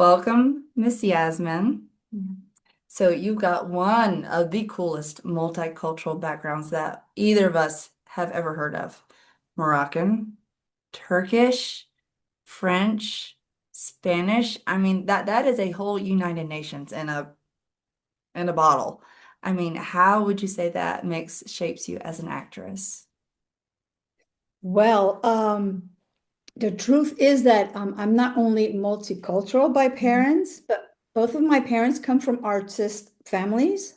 Welcome, Miss Yasmin. So you've got one of the coolest multicultural backgrounds that either of us have ever heard of. Moroccan, Turkish, French, Spanish. I mean, that is a whole United Nations in a bottle. I mean, how would you say that mix shapes you as an actress? Well, the truth is that I'm not only multicultural by parents, but both of my parents come from artist families.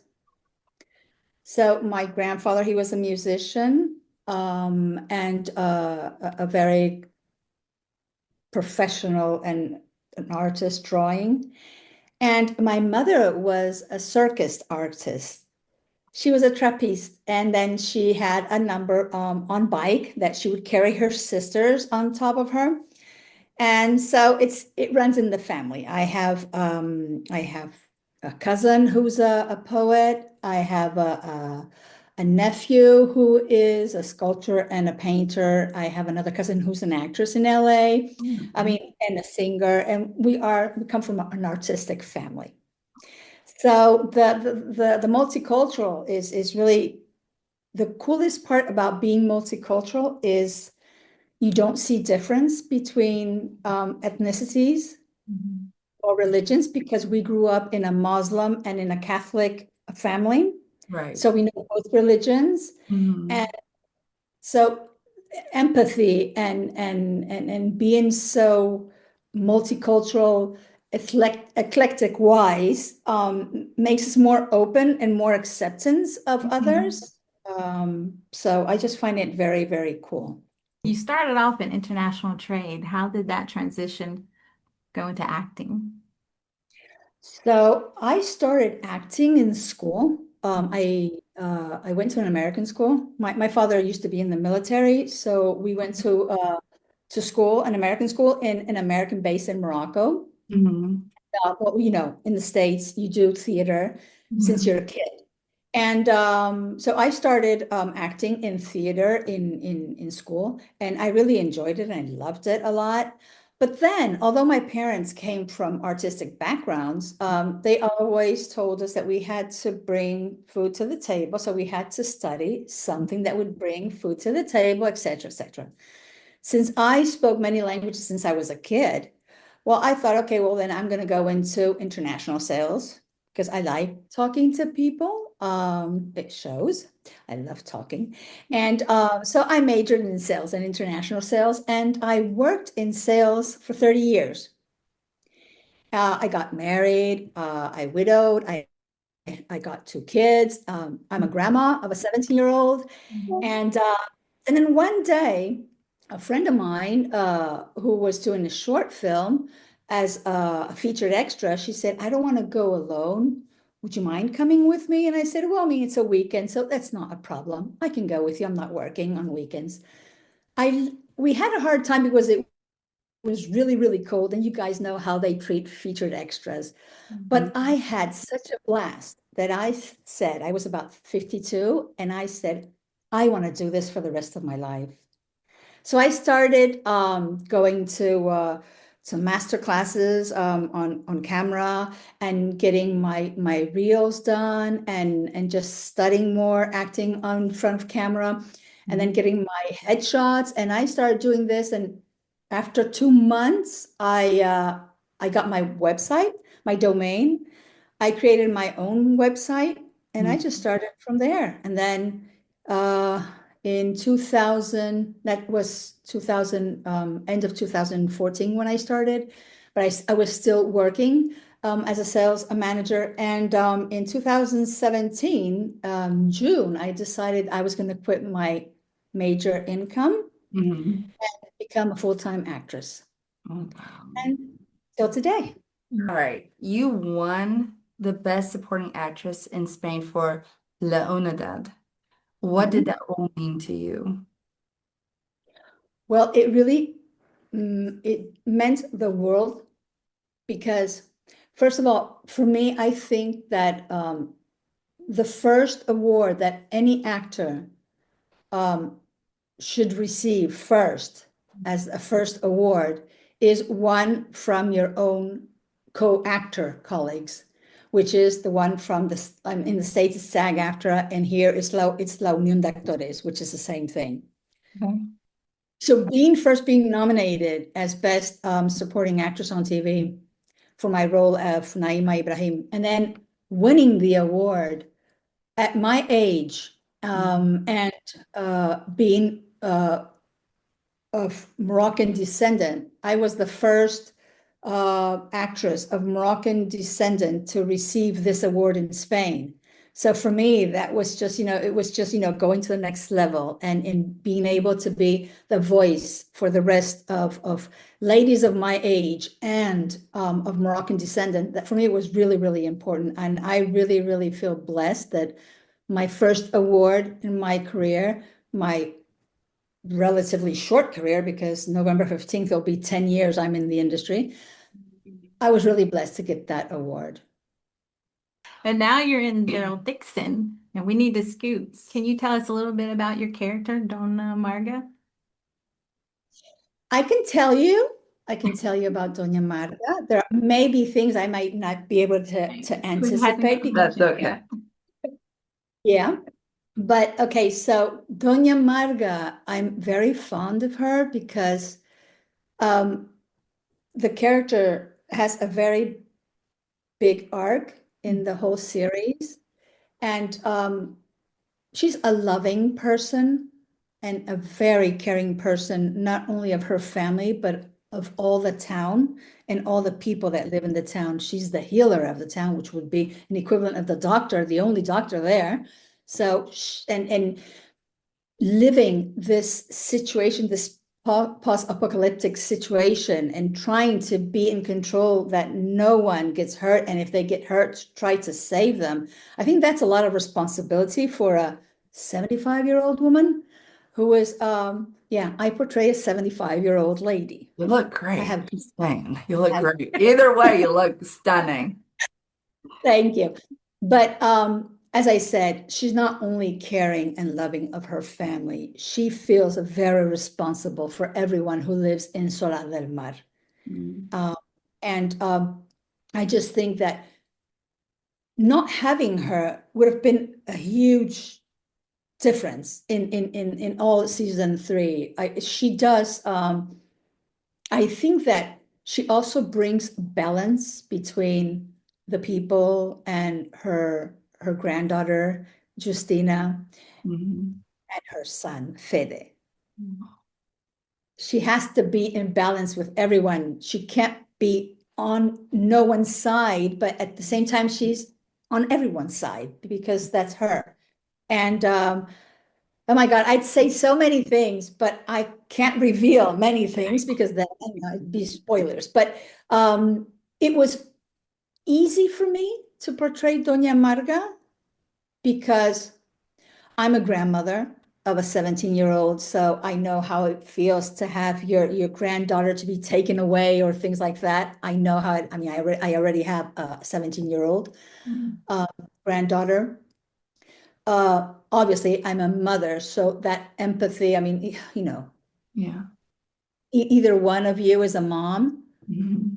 So my grandfather, he was a musician and a very professional and an artist drawing. And my mother was a circus artist. She was a trapeze, and then she had a number on bike that she would carry her sisters on top of her. And so it runs in the family. I have a cousin who's a poet. I have a nephew who is a sculptor and a painter. I have another cousin who's an actress in LA. I Mhm. mean, and a singer. And we come from an artistic family. So the multicultural is really the coolest part about being multicultural is you don't see difference between ethnicities Mhm. or religions because we grew up in a Muslim and in a Catholic family. Right. So we know both religions. And Mhm. so empathy and being so multicultural, eclectic wise makes us more open and more acceptance of Mhm. others. So I just find it very, very cool. You started off in international trade. How did that transition go into acting? So I started acting in school. I went to an American school. My father used to be in the military, so we went to school, an American school in an American base in Morocco. Mhm. Well, in the States, you do theater since Mhm. you're a kid. And so I started acting in theater in school, and I really enjoyed it and I loved it a lot. But then, although my parents came from artistic backgrounds, they always told us that we had to bring food to the table. So we had to study something that would bring food to the table, et cetera, et cetera. Since I spoke many languages since I was a kid, well, I thought, okay, well, then I'm going to go into international sales because I like talking to people. It shows. I love talking. And so I majored in sales and international sales, and I worked in sales for 30 years. I got married, I widowed, I got two kids. I'm a grandma of a 17-year-old. And then one day, a friend of mine who was doing a short film as a featured extra, she said, I don't want to go alone. Would you mind coming with me? And I said, well, I mean, it's a weekend, so that's not a problem. I can go with you. I'm not working on weekends. We had a hard time because it was really, really cold, and you guys know how they treat featured extras. But I Mhm. had such a blast that I said, I was about 52, and I said, I want to do this for the rest of my life. So I started going to master classes on camera and getting my reels done and just studying more acting on front of camera and then Mhm. getting my headshots. And I started doing this. And after 2 months, I got my website, my domain. I created my own website and I just started from there. And then uh, in 2000, that was 2000, end of 2014 when I started, but I was still working as a sales manager. And in 2017, June, I decided I was going to quit my major income, Mhm. become a full-time actress. Oh, wow. And till today. All right. You won the Best Supporting Actress in Spain for La Unidad. What did Mhm. that role mean to you? Well, it really it meant the world because, first of all, for me, I think that the first award that any actor um, should receive first as a first award is one from your own co-actor colleagues, which is the one from in the States, it's SAG-AFTRA, and here it's La Unión de Actores, which is the same thing. Okay. So being nominated as Best Supporting Actress on TV for my role of Naima Ibrahim, and then winning the award at my age, and being of Moroccan descendant. I was the first actress of Moroccan descendant to receive this award in Spain. So for me, that was just, it was just, going to the next level and in being able to be the voice for the rest of ladies of my age and of Moroccan descent. That for me was really, really important. And I really, really feel blessed that my first award in my career, my relatively short career, because November 15th will be 10 years I'm in the industry. I was really blessed to get that award. And now you're in Daryl Dixon, and we need to scoot. Can you tell us a little bit about your character, Dona Marga? I can tell you about Doña Marga. There may be things I might not be able to anticipate because That's okay. yeah. But okay, so Doña Marga, I'm very fond of her because the character has a very big arc in the whole series. And she's a loving person and a very caring person, not only of her family, but of all the town and all the people that live in the town. She's the healer of the town, which would be an equivalent of the doctor, the only doctor there. So, and living this situation, this post-apocalyptic situation, and trying to be in control that no one gets hurt, and if they get hurt, try to save them. I think that's a lot of responsibility for a 75-year-old woman who is, yeah, I portray a 75-year-old lady. You look great. I have Just saying. You look great. Either way, you look stunning. Thank you. But as I said, she's not only caring and loving of her family, she feels very responsible for everyone who lives in Solar del Mar. And I just think that not having her would have been a huge difference in all season 3. She does, I think that she also brings balance between the people and her granddaughter, Justina, and her son, Fede. She has to be in balance with everyone. She can't be on no one's side, but at the same time, she's on everyone's side because that's her. And oh my God, I'd say so many things, but I can't reveal many things because then it'd be spoilers. But it was easy for me to portray Doña Marga because I'm a grandmother of a 17-year-old, so I know how it feels to have your granddaughter to be taken away or things like that. I know how I mean, I already have a 17-year-old granddaughter. Obviously, I'm a mother, so that empathy, I mean, Yeah. Either one of you is a mom. Mhm.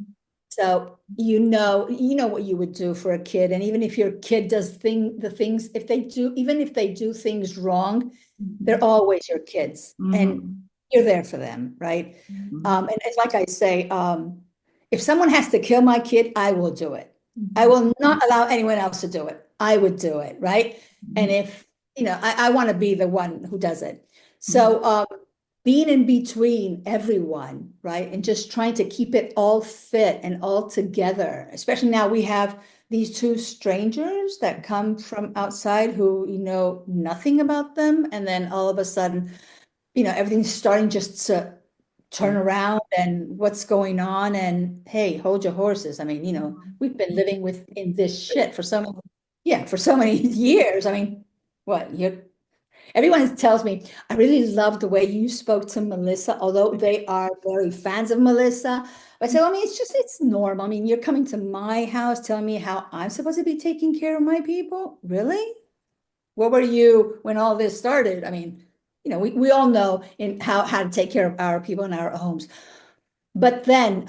So you know what you would do for a kid. And even if your kid does the things, even if they do things wrong, they're always your kids. And you're there for them, right? And it's like I say, if someone has to kill my kid, I will do it. I will not allow anyone else to do it. I would do it, right? And if, I want to be the one who does it. So being in between everyone, right? And just trying to keep it all fit and all together, especially now we have these two strangers that come from outside who know nothing about them. And then all of a sudden, everything's starting just to turn around and what's going on. And hey, hold your horses. I mean, we've been living in this shit for so many years. I mean, everyone tells me, I really love the way you spoke to Melissa, although they are very fans of Melissa. But I say, I mean, it's normal. I mean, you're coming to my house telling me how I'm supposed to be taking care of my people. Really? Where were you when all this started? I mean, we all know in how to take care of our people in our homes. But then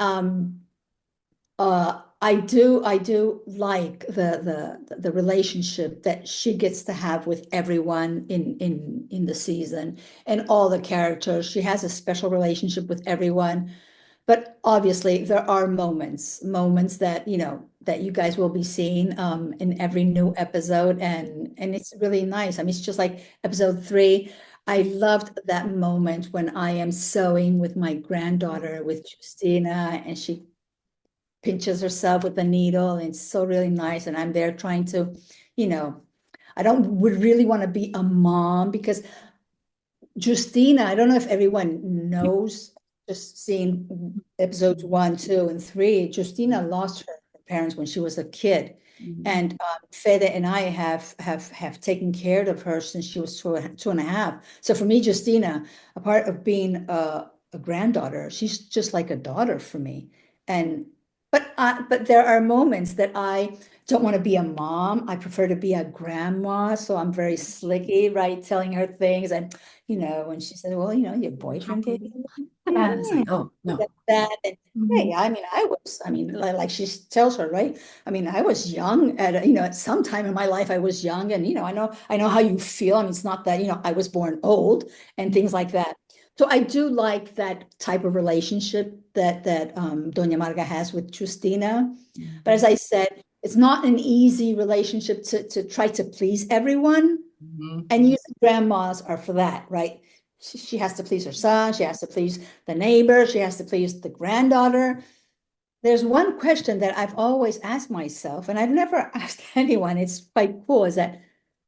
I do like the relationship that she gets to have with everyone in the season and all the characters. She has a special relationship with everyone. But obviously, there are moments that, that you guys will be seeing in every new episode, and it's really nice. I mean, it's just like episode 3. I loved that moment when I am sewing with my granddaughter, with Justina, and she pinches herself with the needle, and it's so really nice. And I'm there trying to, you know, I don't would really want to be a mom because Justina, I don't know if everyone knows, just seeing episodes 1, 2, and 3, Justina lost her parents when she was a kid. And Fede and I have taken care of her since she was two and a half. So for me, Justina, a part of being a granddaughter, she's just like a daughter for me. And but there are moments that I don't want to be a mom. I prefer to be a grandma. So I'm very slicky, right? Telling her things. And, when she said, well, your boyfriend gave you Yeah, it's like, oh no. that. And hey, I mean, like she tells her, right? I mean, I was young at some time in my life, I was young, and, I know how you feel. I mean, it's not that, I was born old and things like that. So I do like that type of relationship that Doña Marga has with Justina. But as I said, it's not an easy relationship to try to please everyone. Mhm. And usually grandmas are for that, right? She has to please her son, she has to please the neighbor, she has to please the granddaughter. There's one question that I've always asked myself, and I've never asked anyone, it's quite cool, is that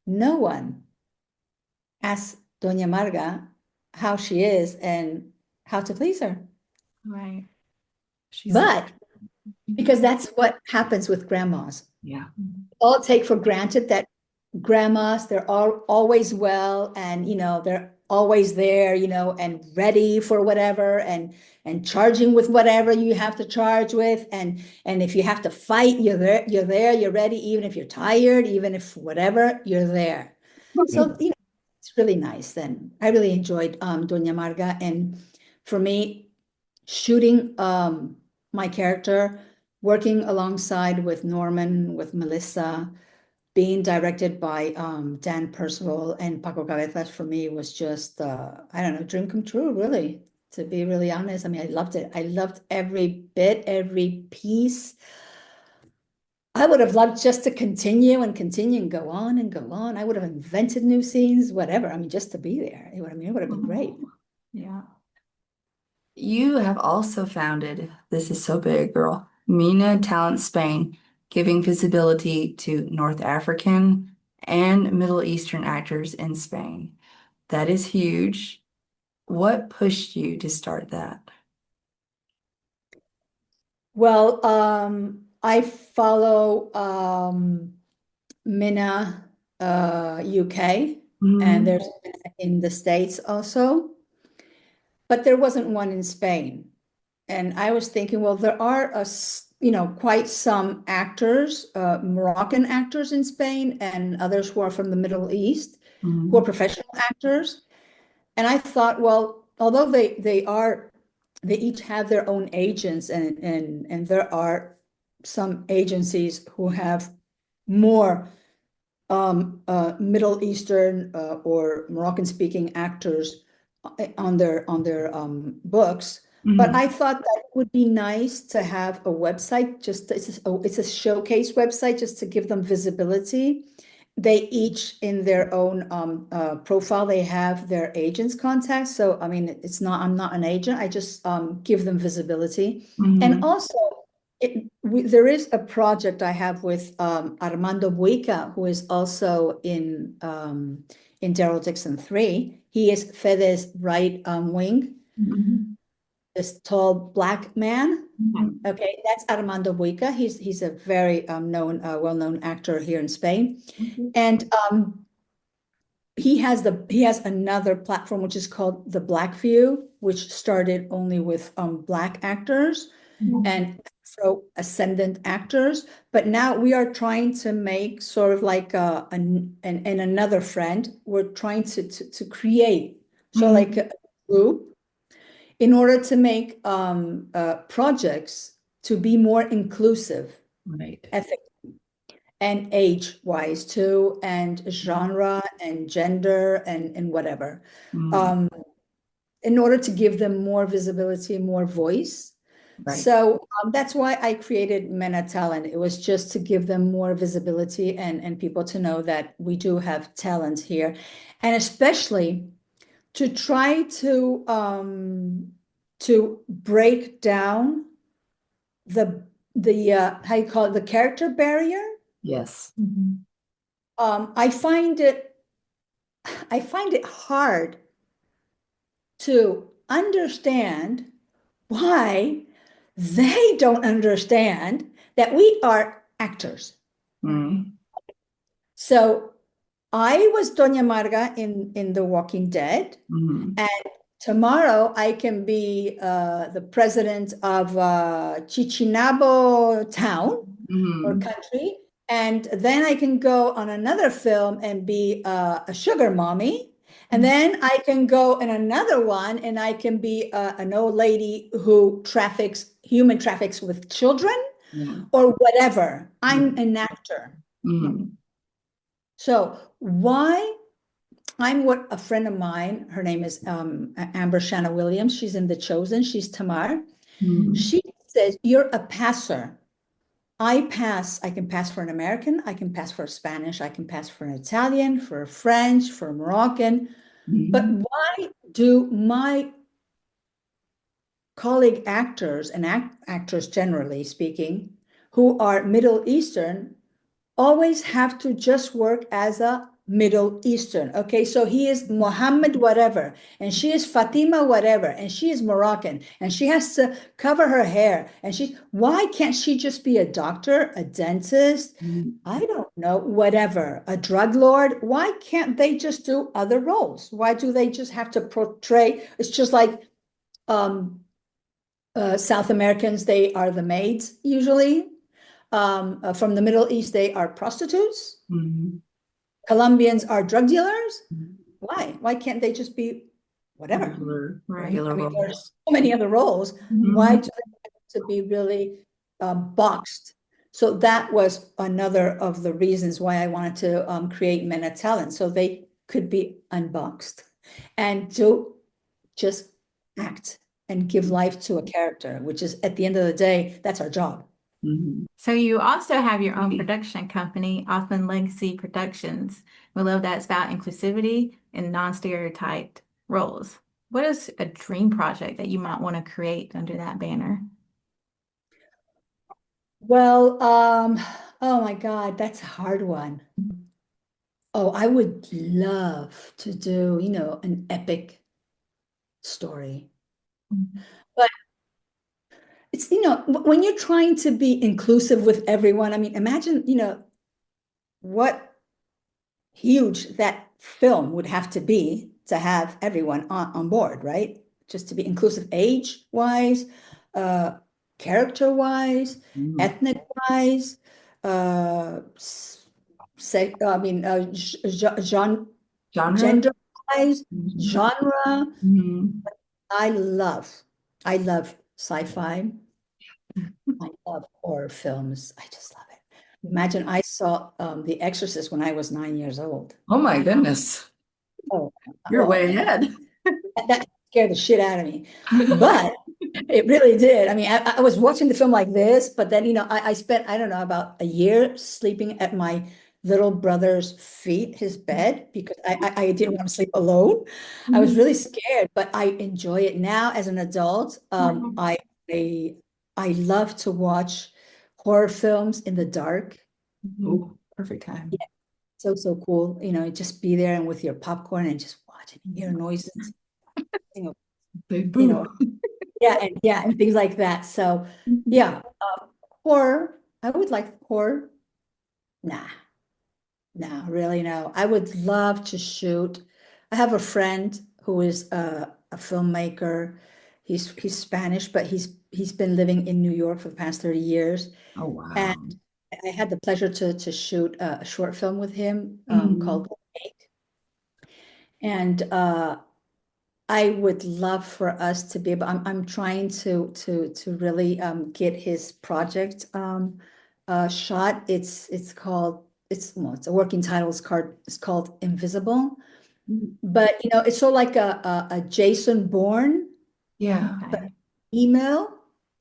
no one asks Doña Marga how she is and how to please her. Right. She's But because that's what happens with grandmas. yeah. All take for granted that grandmas, they're all always well, and they're always there, and ready for whatever, and charging with whatever you have to charge with, and if you have to fight, you're ready, even if you're tired, even if whatever, you're there. So it's really nice. And I really enjoyed Doña Marga, and for me, shooting my character, working alongside with Norman, with Melissa, being directed by Dan Percival and Paco Cabezas, for me was just, I don't know, dream come true, really, to be really honest. I mean, I loved it. I loved every bit, every piece. I would have loved just to continue and go on and go on. I would have invented new scenes, whatever. I mean, just to be there. It would have been great. Yeah. You have also founded, this is so big, girl, MENA Talent Spain, giving visibility to North African and Middle Eastern actors in Spain. That is huge. What pushed you to start that? Well, I follow Minna UK, and Mhm. there's in the States also, but there wasn't one in Spain. And I was thinking, well, there are quite some actors, Moroccan actors in Spain, and others who are from the Middle East, who are Mhm. professional actors. And I thought, well, although they each have their own agents, and there are some agencies who have more Middle Eastern or Moroccan speaking actors on their books. But Mhm. I thought that it would be nice to have a website, just it's a showcase website, just to give them visibility. They each in their own profile, they have their agent's contacts. So I mean, I'm not an agent. I just give them visibility. And Mhm. also, there is a project I have with Armando Buica, who is also in Daryl Dixon 3. He is Fede's right wing, Mhm. this tall black man. Mhm. Okay, that's Armando Buica. He's a very well-known actor here in Spain. Mhm. And he has another platform which is called the Black View, which started only with black actors and Afro ascendant actors. But now we are trying to make sort of like and another friend, we're trying to create so like Mhm. a group in order to make projects to be more inclusive. Right. ethic, and age-wise too, and genre and gender and whatever. Mm, Um, in order to give them more visibility, more voice. right. So that's why I created Mena Talent. It was just to give them more visibility and people to know that we do have talent here. And especially to try to break down the how you call it, the character barrier. Yes. I find it hard to understand why they don't understand that we are actors. Mm, So I was Doña Marga in The Walking Dead, mm, and tomorrow I can be the president of Chichinabo town or mm, country, and then I can go on another film and be a sugar mommy. And then I can go in another one and I can be an old lady who human traffics with children yeah. or whatever. I'm Mm, an actor. mm, So why I'm what a friend of mine, her name is Amber Shanna Williams. She's in The Chosen. She's Tamar. mm, She says, you're a passer. I pass. I can pass for an American. I can pass for a Spanish. I can pass for an Italian, for a French, for a Moroccan. But mm, why do my colleague actors and actors, generally speaking, who are Middle Eastern, always have to just work as a Middle Eastern? Okay, so he is Mohammed whatever, and she is Fatima whatever, and she is Moroccan, and she has to cover her hair. And why can't she just be a doctor, a dentist? mm. I don't know, whatever, a drug lord. Why can't they just do other roles? Why do they just have to portray? It's just like um, South Americans, they are the maids usually. From the Middle East, they are prostitutes. Mm, Colombians are drug dealers. mm. Why? Why can't they just be whatever? Right. Regular I mean, there's roles. so many other roles. Why Mhm. do they have to be really boxed? So that was another of the reasons why I wanted to create Men of Talent, so they could be unboxed and to just act and give life to a character, which is at the end of the day, that's our job. Mhm. So you also have your own production company, Othman Legacy Productions. We love that it's about inclusivity and non-stereotyped roles. What is a dream project that you might want to create under that banner? Well, oh my God, that's a hard one. Oh, I would love to do, an epic story. But it's, when you're trying to be inclusive with everyone, I mean, imagine, what huge that film would have to be to have everyone on board, right? Just to be inclusive age-wise, uh, character-wise, Mm. ethnic-wise, I mean, Genre? gender-wise, Mhm. genre. Mhm. I love, I love sci-fi. I love horror films. I just love it. Imagine I saw The Exorcist when I was 9 years old. Oh my goodness. Oh, You're oh, way ahead. that scared the shit out of me. But it really did. I mean, I was watching the film like this, but then, I spent, I don't know, about a year sleeping at my little brother's feet, his bed, because I didn't want to sleep alone. I was really scared, but I enjoy it now as an adult. I, I love to watch horror films in the dark. Oh, perfect time. So cool. Just be there and with your popcorn and just watch and hear noises, you know, Big you know, boo. and things like that. So yeah, horror. I would like horror. Nah, no, really no. I would love to shoot. I have a friend who is a filmmaker. He's Spanish, but he's been living in New York for the past 30 years. Oh, And wow. I had the pleasure to shoot a short film with him Mhm. called Cake. And I would love for us to be able, I'm trying to really get his project shot. It's called it's a working title. It's called Invisible. But it's sort of like a Jason Bourne Yeah. Okay. email,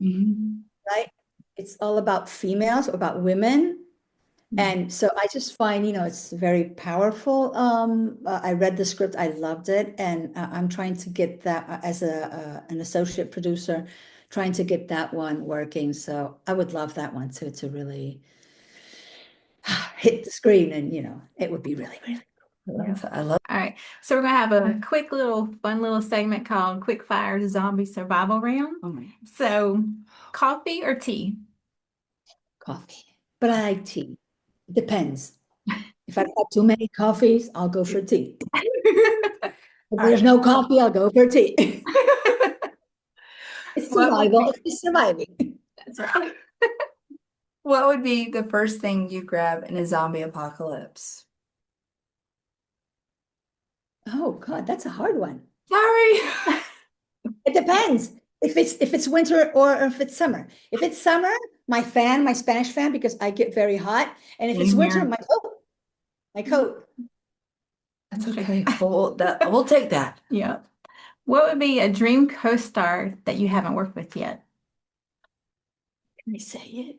Mhm. right? It's all about females, about women. And so I just find, it's very powerful. I read the script, I loved it, and I'm trying to get that as an associate producer, trying to get that one working. So I would love that one to really hit the screen, and it would be really, really. I love All right. So we're gonna have a quick little fun little segment called Quick Fire Zombie Survival Round. Oh my. So coffee or tea? Coffee. But I like tea. Depends. If I've had too many coffees, I'll go for tea. If All there's right. no coffee, I'll go for tea. It's What would survival. be, It's surviving. That's right. what would be the first thing you grab in a zombie apocalypse? Oh God, that's a hard one. Sorry. It depends if it's winter or if it's summer. If it's summer, my Spanish fan, because I get very hot. And if it's Same winter, here. my coat. That's okay. We'll take that. Yeah. What would be a dream co-star that you haven't worked with yet? Can I say it?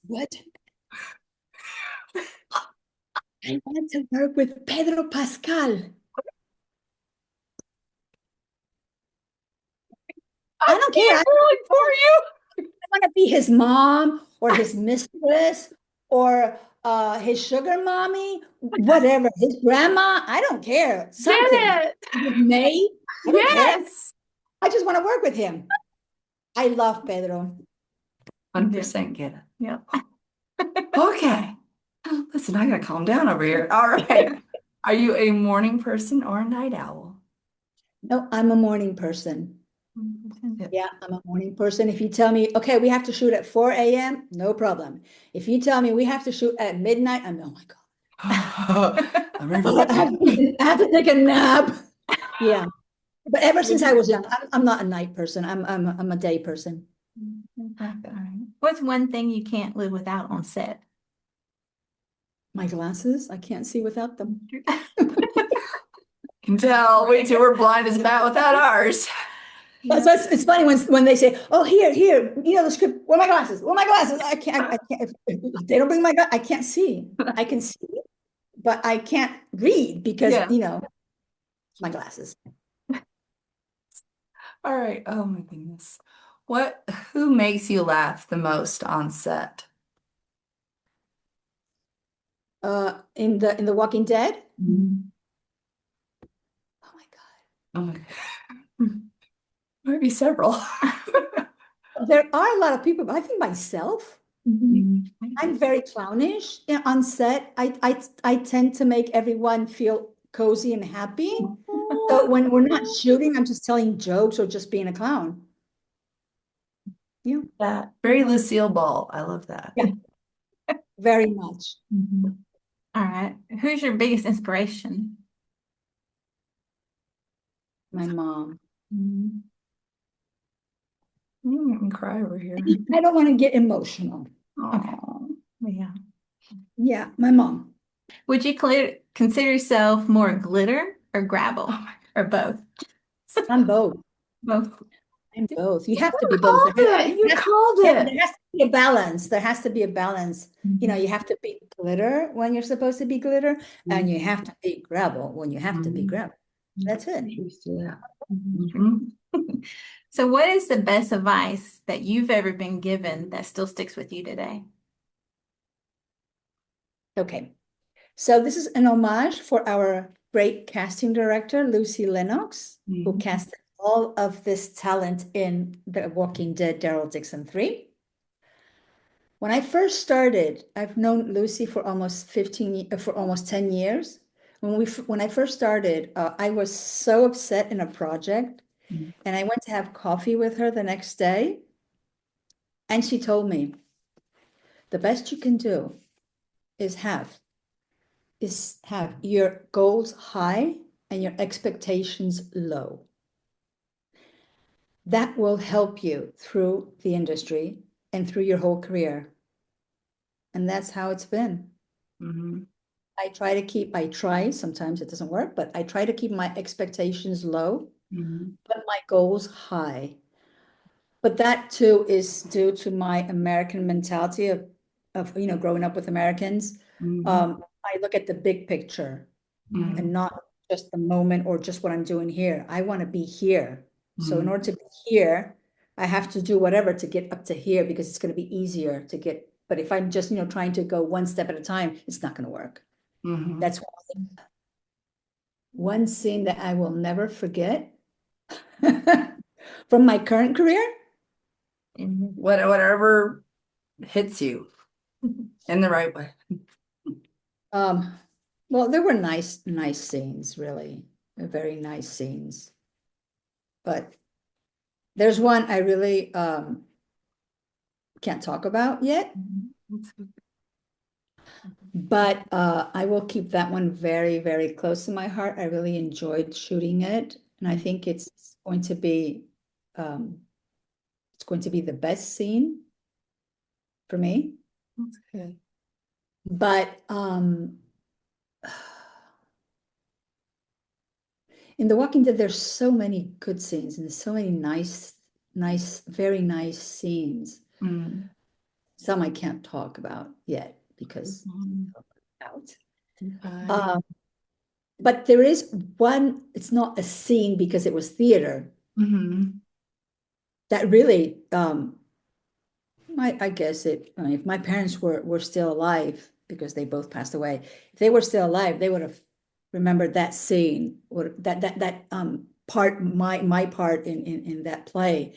What? I want to work with Pedro Pascal. I don't care. I Really for you. want to be his mom or his mistress or his sugar mommy, whatever, his grandma. I don't care. Something. Janet. His maid. I don't care. Yes. I just want to work with him. I love Pedro. 100% get it. Yeah. Okay. Listen, I gotta calm down over here. All right. Are you a morning person or a night owl? No, I'm a morning person. Yeah, I'm a morning person. If you tell me, okay, we have to shoot at 4 a.m., no problem. If you tell me we have to shoot at midnight, oh my God. I'm ready for I have to take a nap. Yeah. But ever since I was young, I'm not a night person. I'm a day person. All right. What's one thing you can't live without on set? My glasses, I can't see without them. Can tell. We two were blind as a bat without ours. So it's funny when they say, "Oh, here, the script. Where are my glasses? Where are my glasses?" I can't. If they don't bring my glasses, I can't see. I can see, but I can't read because Yeah. my glasses. All right. Oh my goodness. Who makes you laugh the most on set? In the Walking Dead. Oh my God. Oh my God. Might be several. There are a lot of people, but I think myself, I'm very clownish on set. I tend to make everyone feel cozy and happy. So when we're not shooting, I'm just telling jokes or just being a clown. Yeah, That very Lucille Ball. I love that. Yeah. Very much. All right. Who's your biggest inspiration? My mom. You make me cry over here. I don't want to get emotional. Aw. Yeah. Yeah, my mom. Would you consider yourself more glitter or gravel Oh my or both? I'm both. Both. I'm both. You have to You be both. called it. You called There it. has to be a balance. There has to be a balance. You have to be glitter when you're supposed to be glitter, and you have to be gravel when you have to be gravel. That's it. Yeah. So, what is the best advice that you've ever been given that still sticks with you today? Okay. So this is an homage for our great casting director, Lucy Lennox, who casted all of this talent in The Walking Dead, Daryl Dixon 3. When I first started, I've known Lucy for almost 10 years. When I first started, I was so upset in a project, and I went to have coffee with her the next day, and she told me, the best you can do is have your goals high and your expectations low. That will help you through the industry and through your whole career. And that's how it's been. Mm-hmm. I try, sometimes it doesn't work, but I try to keep my expectations low, Mm-hmm. but my goals high. But that too is due to my American mentality of growing up with Americans. Mm-hmm. I look at the big picture Mm-hmm. and not just the moment or just what I'm doing here. I want to be here. So in Mm-hmm. order to be here, I have to do whatever to get up to here because it's going to be easier to get. But if I'm just, trying to go one step at a time, it's not going to work. Mm-hmm. That's one scene that I will never forget from my current career. Whatever hits you in the right way. Well, there were nice scenes, really, very nice scenes. But there's one I really can't talk about yet, but I will keep that one very, very close to my heart. I really enjoyed shooting it, and I think it's going to be the best scene for me. That's good. But in The Walking Dead, there's so many good scenes and so many nice, very nice scenes. Mm-hmm. Some I can't talk about yet because out. But there is one, it's not a scene because it was theater Mm-hmm. that really, I guess if my parents were still alive, because they both passed away, if they were still alive, they would have remembered that scene or that part, my part in that play.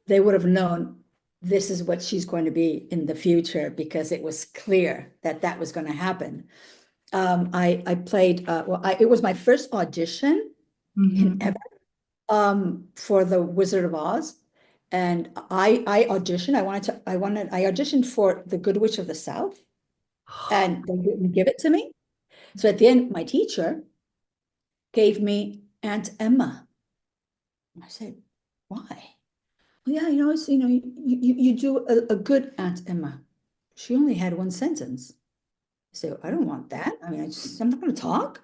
They would have known this is what she's going to be in the future because it was clear that that was going to happen. I played, it was my first audition in Mm-hmm. ever for the Wizard of Oz. And I auditioned. I auditioned for the Good Witch of the South, and they didn't give it to me. So at the end, my teacher gave me Aunt Emma. I said, why? Well, yeah, you do a good Aunt Emma. She only had one sentence. I said, I don't want that. I mean, I'm not going to talk.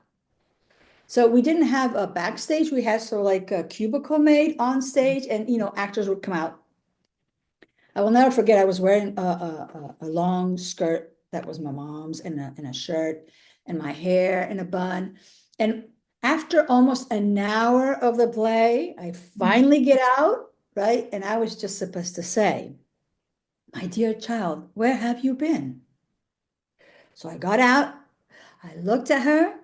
So we didn't have a backstage. We had sort of like a cubicle made on stage, and actors would come out. I will never forget. I was wearing a long skirt that was my mom's, and a shirt, and my hair in a bun. And after almost an hour of the play, I finally get out, right? And I was just supposed to say, "My dear child, where have you been?" So I got out. I looked at her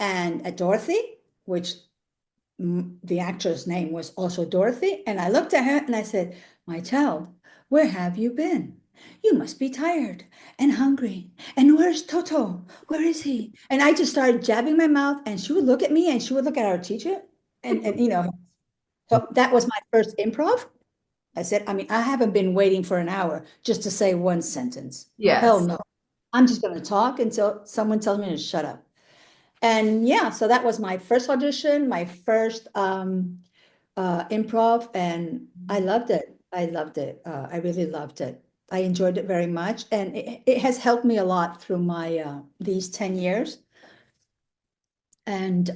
and at Dorothy, which the actress name was also Dorothy. And I looked at her and I said, my child, where have you been? You must be tired and hungry. And where's Toto? Where is he? And I just started jabbing my mouth, and she would look at me and she would look at our teacher. And so that was my first improv. I said, I mean, I haven't been waiting for an hour just to say one sentence. Hell Yes. no. I'm just going to talk until someone tells me to shut up. And yeah, so that was my first audition, my first improv, and I loved it. I loved it. I really loved it. I enjoyed it very much, and it has helped me a lot through my these 10 years. And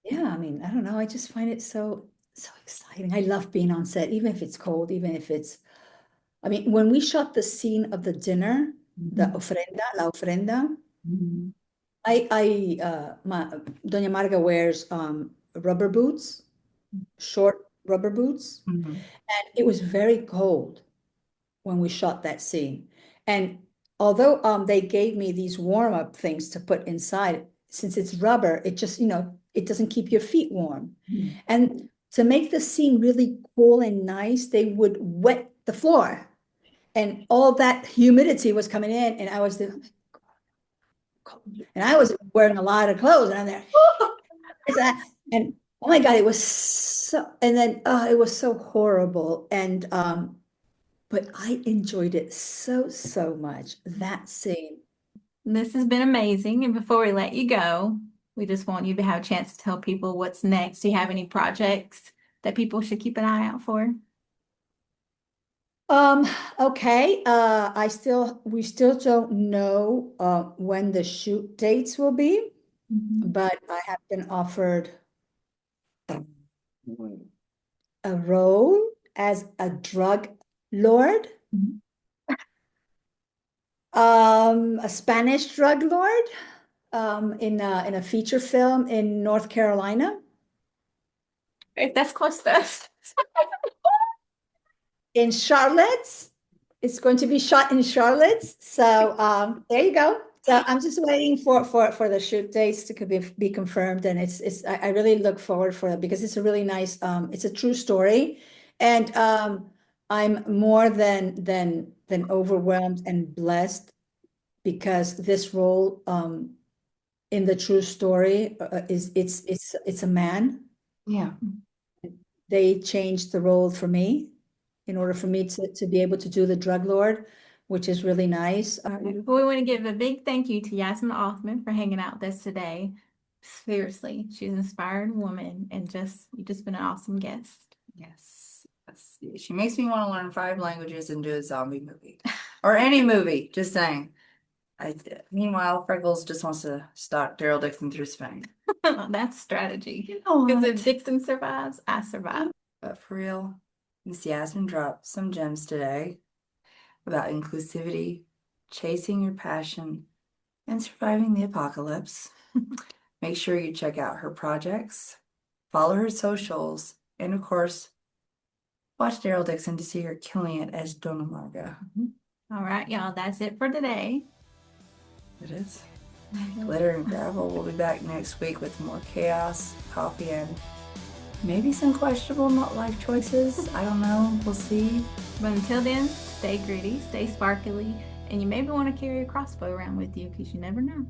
yeah, I mean, I don't know. I just find it so exciting. I love being on set, even if it's cold, even if it's. I mean, when we shot the scene of the dinner, the ofrenda, la ofrenda. Mm-hmm. Doña Marga wears rubber boots, short rubber boots, Mm-hmm. and it was very cold when we shot that scene. And although they gave me these warm-up things to put inside, since it's rubber, it just, it doesn't keep your feet warm. And to make the scene really cool and nice, they would wet the floor. And all that humidity was coming in, and I was the and I was wearing a lot of clothes, and I'm there. And oh my God, it was so, and then it was so horrible. And but I enjoyed it so much, that scene. This has been amazing. And before we let you go, we just want you to have a chance to tell people what's next. Do you have any projects that people should keep an eye out for? Um, okay, we still don't know when the shoot dates will be, Mhm. but I have been offered a role as a drug lord, Mhm. a Spanish drug lord, in a feature film in North Carolina, If that's close to us. in Charlotte. It's going to be shot in Charlotte. So there you go. So I'm just waiting for the shoot dates to be confirmed, and I really look forward for it because it's a really nice it's a true story, and I'm more than overwhelmed and blessed because this role in the true story is it's a man. Yeah. They changed the role for me in order for me to be able to do the drug lord, which is really nice. Well, we want to give a big thank you to Yassmine Othman for hanging out with us today. Seriously, she's an inspired woman and you've just been an awesome guest. Yes. Yes. She makes me want to learn 5 languages and do a zombie movie. Or any movie, just saying. Meanwhile, Freckles just wants to stalk Daryl Dixon through Spain. That's strategy. You know Because what? if Dixon survives, I survive. But for real, Miss Yasmin dropped some gems today about inclusivity, chasing your passion, and surviving the apocalypse. Make sure you check out her projects, follow her socials, and of course, watch Daryl Dixon to see her killing it as Dona Marga. All right, y'all, that's it for today. It is. Glitter and Gravel will be back next week with more chaos, coffee, and maybe some questionable life choices. I don't know. We'll see. But until then, stay gritty, stay sparkly, and you maybe want to carry a crossbow around with you because you never know.